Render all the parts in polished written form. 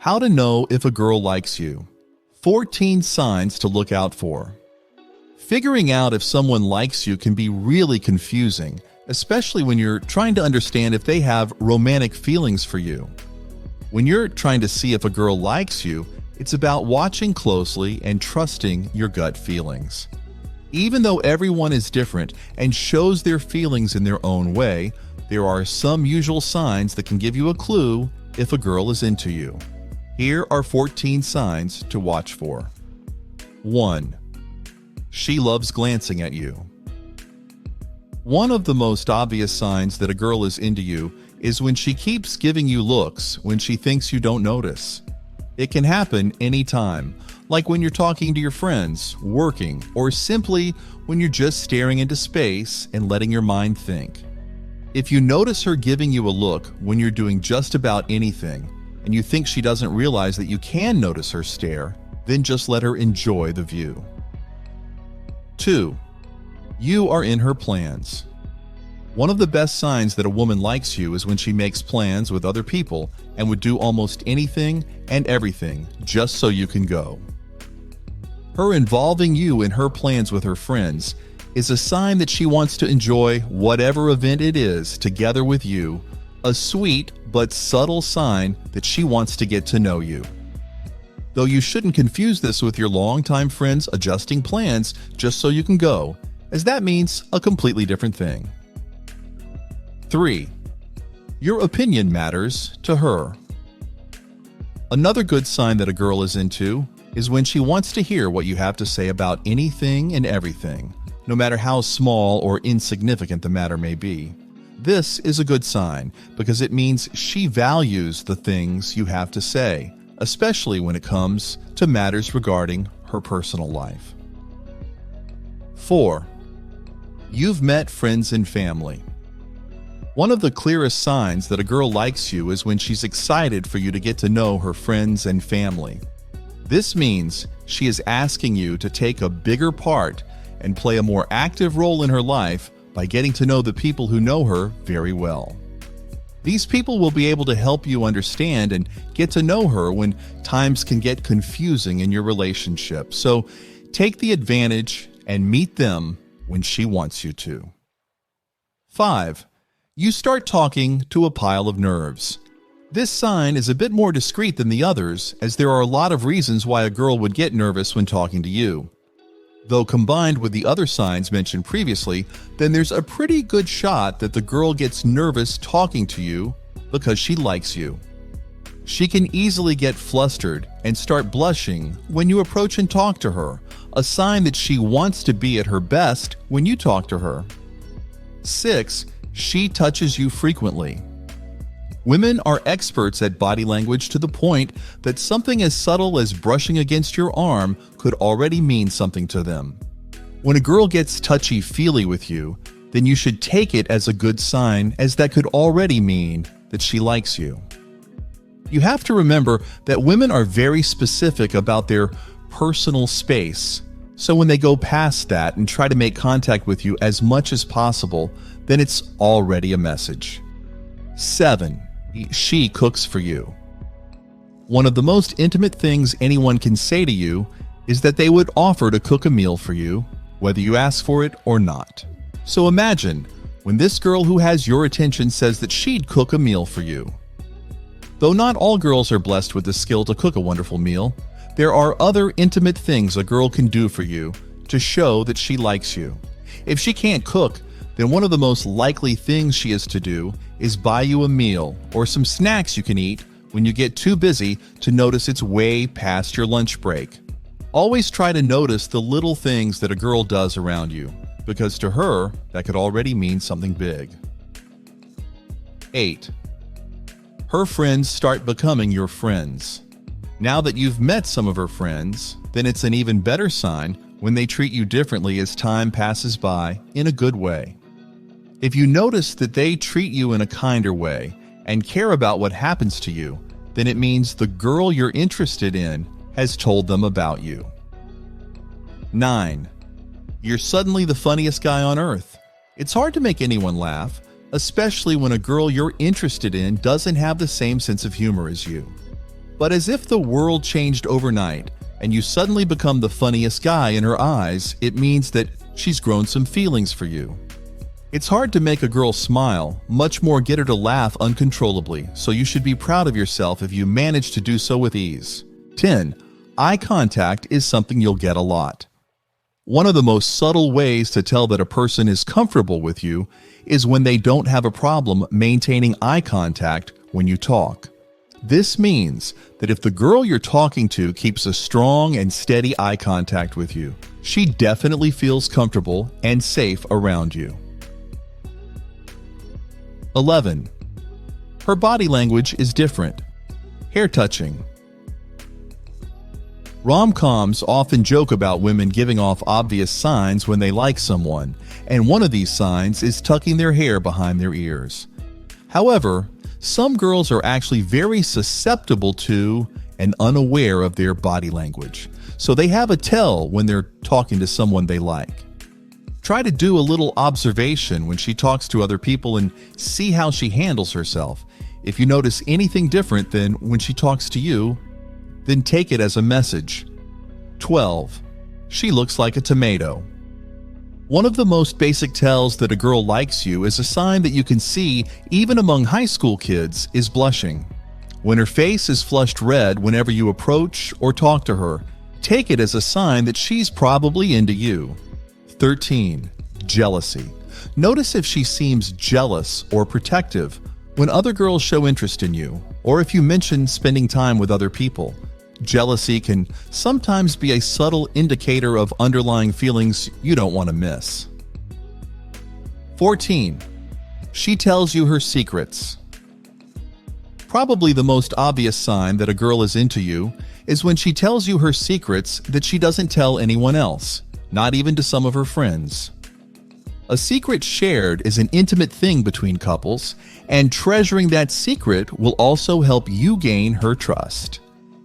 How to know if a girl likes you. 14 signs to look out for. Figuring out if someone likes you can be really confusing, especially when you're trying to understand if they have romantic feelings for you. When you're trying to see if a girl likes you, it's about watching closely and trusting your gut feelings. Even though everyone is different and shows their feelings in their own way, there are some usual signs that can give you a clue if a girl is into you. Here are 14 signs to watch for. 1. She loves glancing at you. One of the most obvious signs that a girl is into you is when she keeps giving you looks when she thinks you don't notice. It can happen anytime, like when you're talking to your friends, working, or simply when you're just staring into space and letting your mind think. If you notice her giving you a look when you're doing just about anything, and you think she doesn't realize that you can notice her stare, then just let her enjoy the view. 2. You are in her plans. One of the best signs that a woman likes you is when she makes plans with other people and would do almost anything and everything just so you can go. Her involving you in her plans with her friends is a sign that she wants to enjoy whatever event it is together with you, a sweet but subtle sign that she wants to get to know you. Though you shouldn't confuse this with your longtime friends adjusting plans just so you can go, as that means a completely different thing. 3. Your opinion matters to her. Another good sign that a girl is into is when she wants to hear what you have to say about anything and everything, no matter how small or insignificant the matter may be. This is a good sign because it means she values the things you have to say, especially when it comes to matters regarding her personal life. 4. You've met friends and family. One of the clearest signs that a girl likes you is when she's excited for you to get to know her friends and family. This means she is asking you to take a bigger part and play a more active role in her life by getting to know the people who know her very well. These people will be able to help you understand and get to know her when times can get confusing in your relationship. So take the advantage and meet them when she wants you to. 5. You start talking to a pile of nerves. This sign is a bit more discreet than the others, as there are a lot of reasons why a girl would get nervous when talking to you. Though combined with the other signs mentioned previously, then there's a pretty good shot that the girl gets nervous talking to you because she likes you. She can easily get flustered and start blushing when you approach and talk to her, a sign that she wants to be at her best when you talk to her. 6. She touches you frequently. Women are experts at body language to the point that something as subtle as brushing against your arm could already mean something to them. When a girl gets touchy-feely with you, then you should take it as a good sign, as that could already mean that she likes you. You have to remember that women are very specific about their personal space, so when they go past that and try to make contact with you as much as possible, then it's already a message. 7. She cooks for you. One of the most intimate things anyone can say to you is that they would offer to cook a meal for you, whether you ask for it or not. So imagine when this girl who has your attention says that she'd cook a meal for you. Though not all girls are blessed with the skill to cook a wonderful meal, there are other intimate things a girl can do for you to show that she likes you. If she can't cook, then one of the most likely things she is to do is buy you a meal or some snacks you can eat when you get too busy to notice it's way past your lunch break. Always try to notice the little things that a girl does around you, because to her, that could already mean something big. 8. Her friends start becoming your friends. Now that you've met some of her friends, then it's an even better sign when they treat you differently as time passes by in a good way. If you notice that they treat you in a kinder way and care about what happens to you, then it means the girl you're interested in has told them about you. 9. You're suddenly the funniest guy on earth. It's hard to make anyone laugh, especially when a girl you're interested in doesn't have the same sense of humor as you. But as if the world changed overnight and you suddenly become the funniest guy in her eyes, it means that she's grown some feelings for you. It's hard to make a girl smile, much more get her to laugh uncontrollably, so you should be proud of yourself if you manage to do so with ease. 10. Eye contact is something you'll get a lot. One of the most subtle ways to tell that a person is comfortable with you is when they don't have a problem maintaining eye contact when you talk. This means that if the girl you're talking to keeps a strong and steady eye contact with you, she definitely feels comfortable and safe around you. 11. Her body language is different. Hair touching. Rom-coms often joke about women giving off obvious signs when they like someone, and one of these signs is tucking their hair behind their ears. However, some girls are actually very susceptible to and unaware of their body language, so they have a tell when they're talking to someone they like. Try to do a little observation when she talks to other people and see how she handles herself. If you notice anything different than when she talks to you, then take it as a message. 12. She looks like a tomato. One of the most basic tells that a girl likes you is a sign that you can see even among high school kids is blushing. When her face is flushed red whenever you approach or talk to her, take it as a sign that she's probably into you. 13. Jealousy. Notice if she seems jealous or protective when other girls show interest in you, or if you mention spending time with other people. Jealousy can sometimes be a subtle indicator of underlying feelings you don't want to miss. 14. She tells you her secrets. Probably the most obvious sign that a girl is into you is when she tells you her secrets that she doesn't tell anyone else, not even to some of her friends. A secret shared is an intimate thing between couples, and treasuring that secret will also help you gain her trust.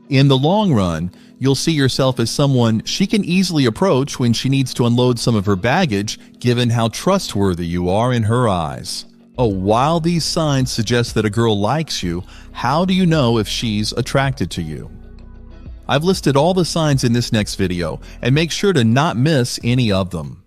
In the long run, you'll see yourself as someone she can easily approach when she needs to unload some of her baggage, given how trustworthy you are in her eyes. Oh, while these signs suggest that a girl likes you, how do you know if she's attracted to you? I've listed all the signs in this next video, and make sure to not miss any of them.